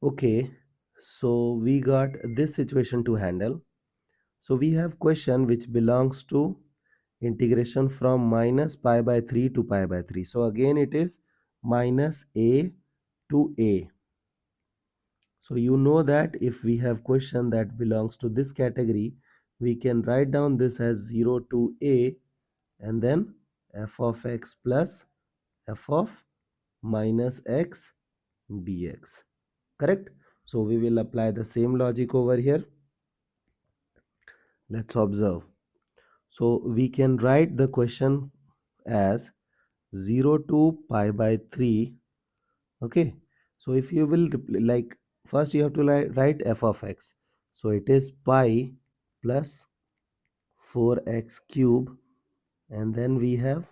Okay, so we got this situation to handle. So we have question which belongs to integration from minus pi by 3 to pi by 3. So again it is minus a to a. So you know that if we have question that belongs to this category, we can write down this as 0 to a and then f of x plus f of minus x dx. Correct? So we will apply the same logic over here. Let's observe. So we can write the question as 0 to pi by 3. Okay. So if you will like first you have to write f of x. So it is pi plus 4x cube and then we have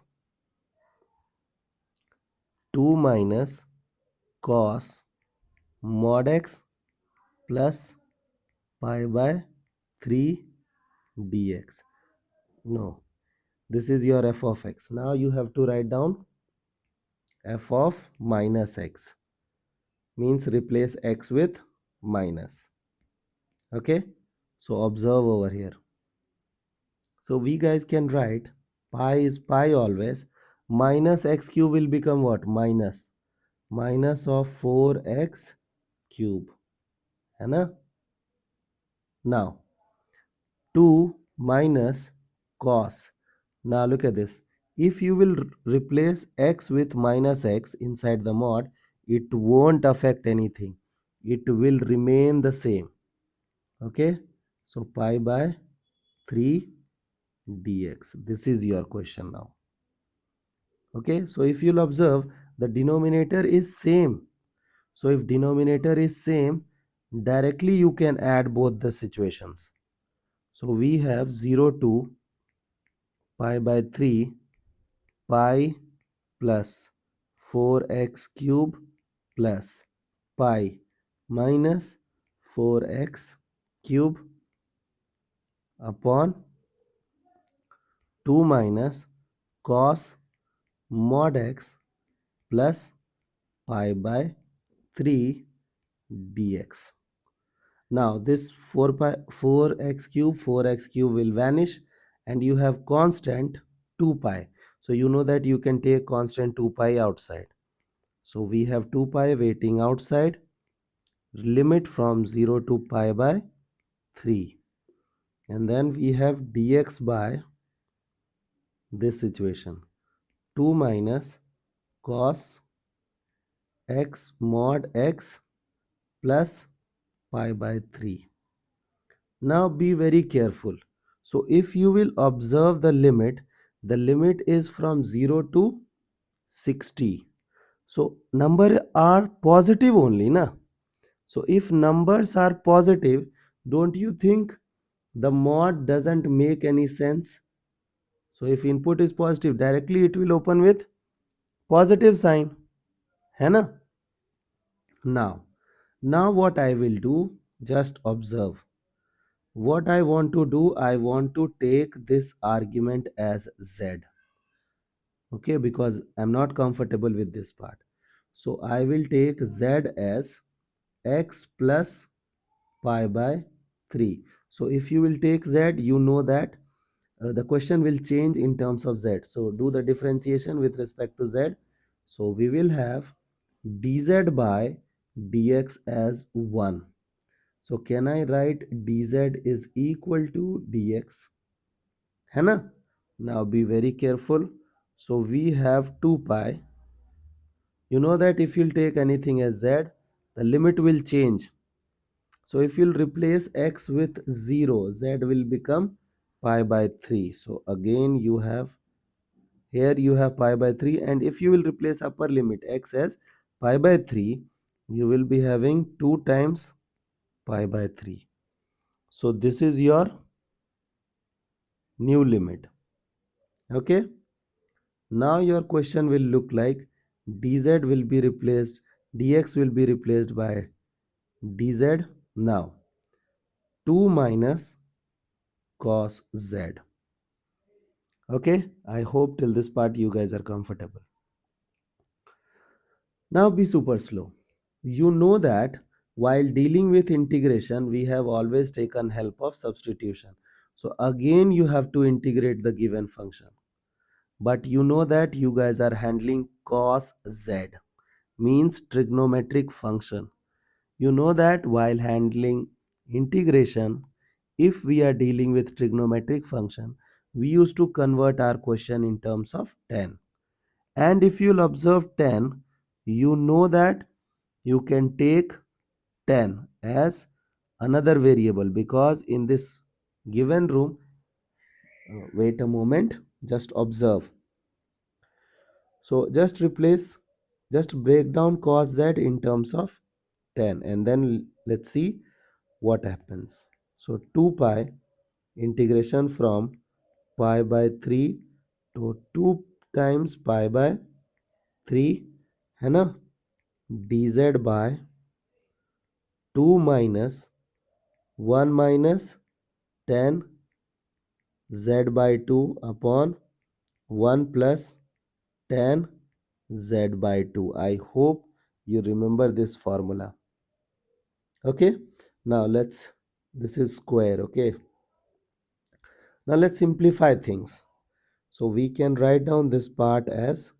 2 minus cos mod x plus pi by 3 dx. No, this is your f of x. Now you have to write down f of minus x, means replace x with minus. Okay, so observe over here. So we guys can write pi is pi always, minus x cube will become what? Minus of 4x cube, है ना? Now 2 minus cos. Now look at this. If you will replace x with minus x inside the mod, it won't affect anything. It will remain the same. Okay. So pi by 3 dx. This is your question now. Okay. So if you'll observe, the denominator is same. So if denominator is same, directly you can add both the situations. So we have 0 to pi by 3 pi plus 4x cube plus pi minus 4x cube upon 2 minus cos mod x plus pi by 3 dx. Now this 4x cube will vanish and you have constant 2 pi. So you know that you can take constant 2 pi outside. So we have 2 pi waiting outside. Limit from 0 to pi by 3. And then we have dx by this situation. 2 minus cos x mod x plus pi by 3. Now be very careful. So if you will observe the limit is from 0 to 60. So number are positive only, na? So if numbers are positive, don't you think the mod doesn't make any sense? So if input is positive, directly it will open with positive sign. है ना? Now what I will do, just observe. What I want to do, I want to take this argument as z. Okay, because I'm not comfortable with this part. So I will take z as x plus pi by 3. So if you will take z, you know that the question will change in terms of z. So do the differentiation with respect to z. So we will have dz by dx as 1. So can I write dz is equal to dx? है ना? Now be very careful. So we have 2 pi. You know that if you'll take anything as z, the limit will change. So if you'll replace x with 0, z will become pi by 3. So again you have, here you have pi by 3, and if you will replace upper limit x as pi by 3, you will be having 2 times pi by 3. So this is your new limit. Okay. Now your question will look like dz will be replaced, dx will be replaced by dz. Now 2 minus cos z. Okay, I hope till this part you guys are comfortable. Now be super slow. You know that while dealing with integration, we have always taken help of substitution. So again, you have to integrate the given function. But you know that you guys are handling cos z, means trigonometric function. You know that while handling integration, if we are dealing with trigonometric function, we used to convert our question in terms of tan. And if you'll observe tan, you know that you can take tan as another variable, because in this given room, wait a moment, just observe. So just break down cos z in terms of tan, and then let's see what happens. So 2 pi integration from pi by 3 to 2 times pi by 3 है ना, dz by 2 minus 1 minus tan z by 2 upon 1 plus tan z by 2. I hope you remember this formula. Okay, now this is square. Okay, now let's simplify things. So we can write down this part as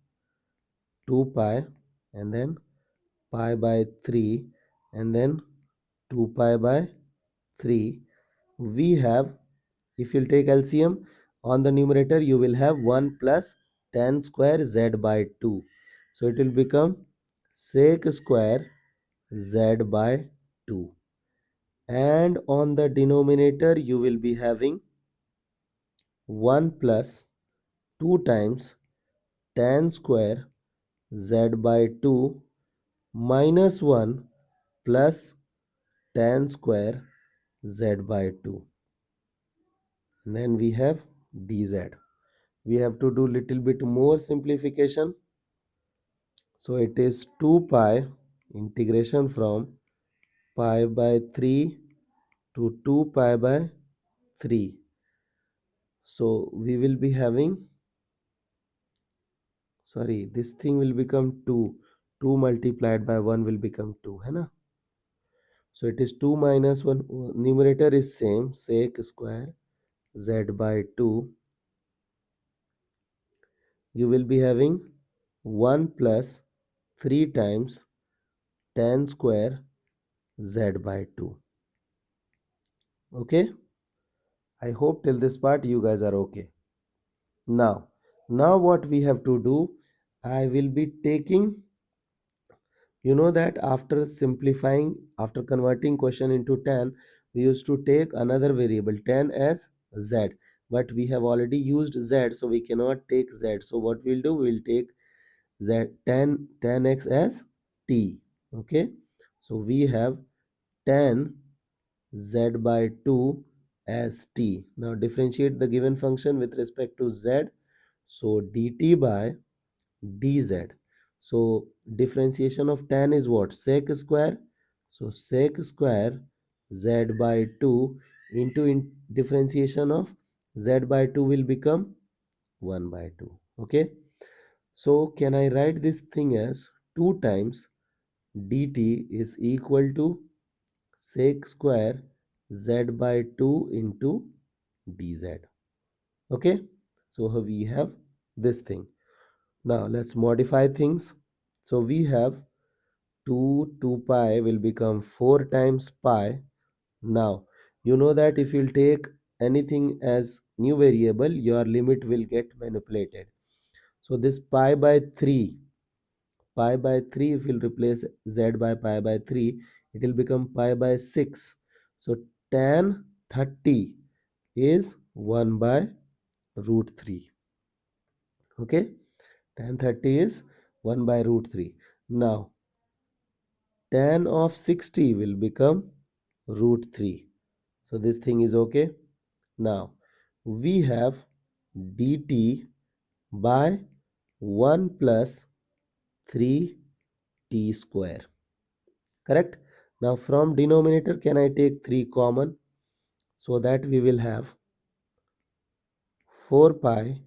2 pi and then pi by 3 and then 2 pi by 3. We have, if you'll take LCM, on the numerator you will have 1 plus tan square z by 2. So it will become sec square z by 2. And on the denominator you will be having 1 plus 2 times tan square z by 2 minus 1 plus tan square z by 2. And then we have dz. We have to do little bit more simplification. So it is 2 pi integration from pi by 3 to 2 pi by 3. So we will be having, sorry, this thing will become 2. 2 multiplied by 1 will become 2, है ना? So it is 2 minus 1, numerator is same, sec square z by 2. You will be having 1 plus 3 times tan square z by 2. Okay, I hope till this part you guys are okay. Now what we have to do, I will be taking, you know that after simplifying, after converting question into tan, we used to take another variable tan as z, but we have already used z, so we cannot take z. So what we'll do, we'll take z tan x as t. Okay, so we have tan z by 2 as t. Now differentiate the given function with respect to z. So dt by dz. So differentiation of tan is what? Sec square. So sec square z by 2 into differentiation of z by 2 will become 1 by 2. Okay. So can I write this thing as 2 times dt is equal to sec square z by 2 into dz. Okay. So we have this thing. Now let's modify things. So we have 2 pi will become 4 times pi. Now you know that if you'll take anything as new variable, your limit will get manipulated. So this pi by 3, if you'll replace z by pi by 3, it will become pi by 6. So tan 30 is 1 by root 3. Okay, tan 30 is 1 by root 3. Now tan of 60 will become root 3. So this thing is okay. Now we have dt by 1 plus 3t square. Correct? Now from denominator, can I take 3 common? So that we will have 4 pi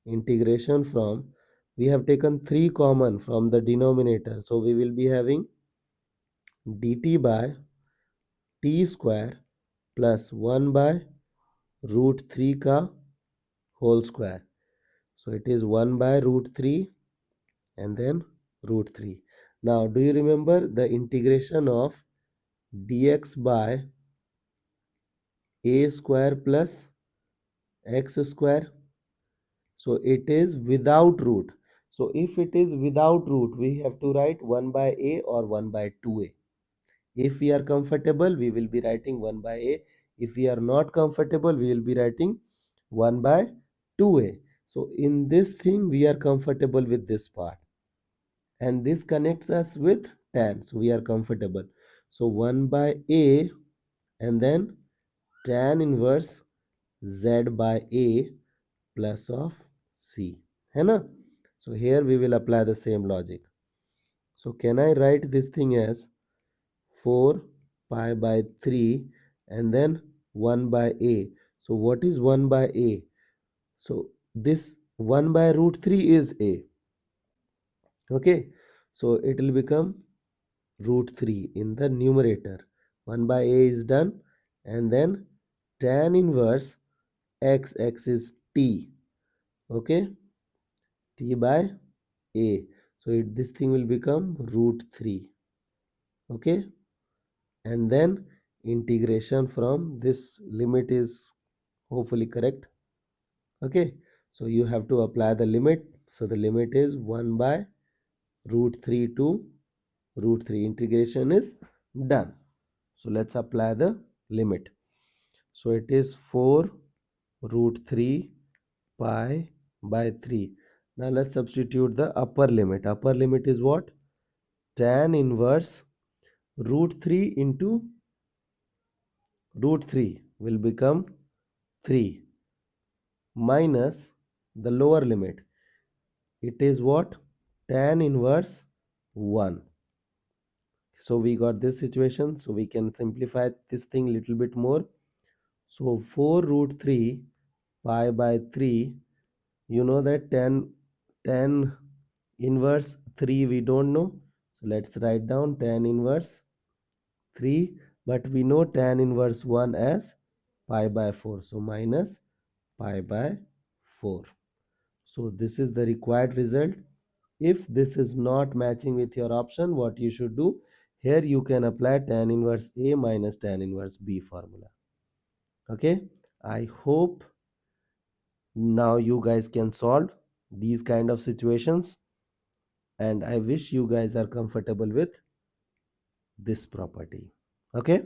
integration from, we have taken 3 common from the denominator. So we will be having dt by t square plus 1 by root 3 का whole square. So it is 1 by root 3 and then root 3. Now do you remember the integration of dx by a square plus x square? So it is without root. So if it is without root, we have to write 1 by a or 1 by 2a. If we are comfortable, we will be writing 1 by a. If we are not comfortable, we will be writing 1 by 2a. So in this thing, we are comfortable with this part. And this connects us with tan. So we are comfortable. So 1 by a and then tan inverse z by a plus of c. है ना? So here we will apply the same logic. So can I write this thing as 4 pi by 3 and then 1 by a? So what is 1 by a? So this 1 by root 3 is a. Okay. So it will become root 3 in the numerator. 1 by a is done and then tan inverse x is t. Okay. T by a. So this thing will become root 3. Okay. And then integration from this limit is hopefully correct. Okay. So you have to apply the limit. So the limit is 1 by root 3 to root 3. Integration is done. So let's apply the limit. So it is 4 root 3 pi by 3. Now let's substitute the upper limit. Upper limit is what? Tan inverse root 3 into root 3 will become 3 minus the lower limit. It is what? Tan inverse 1. So we got this situation. So we can simplify this thing a little bit more. So 4 root 3 pi by 3, you know that tan inverse 3 we don't know. So let's write down tan inverse 3, but we know tan inverse 1 as pi by 4. So minus pi by 4. So this is the required result. If this is not matching with your option, what you should do? Here you can apply tan inverse A minus tan inverse B formula. Okay. I hope now you guys can solve these kind of situations, and I wish you guys are comfortable with this property. Okay.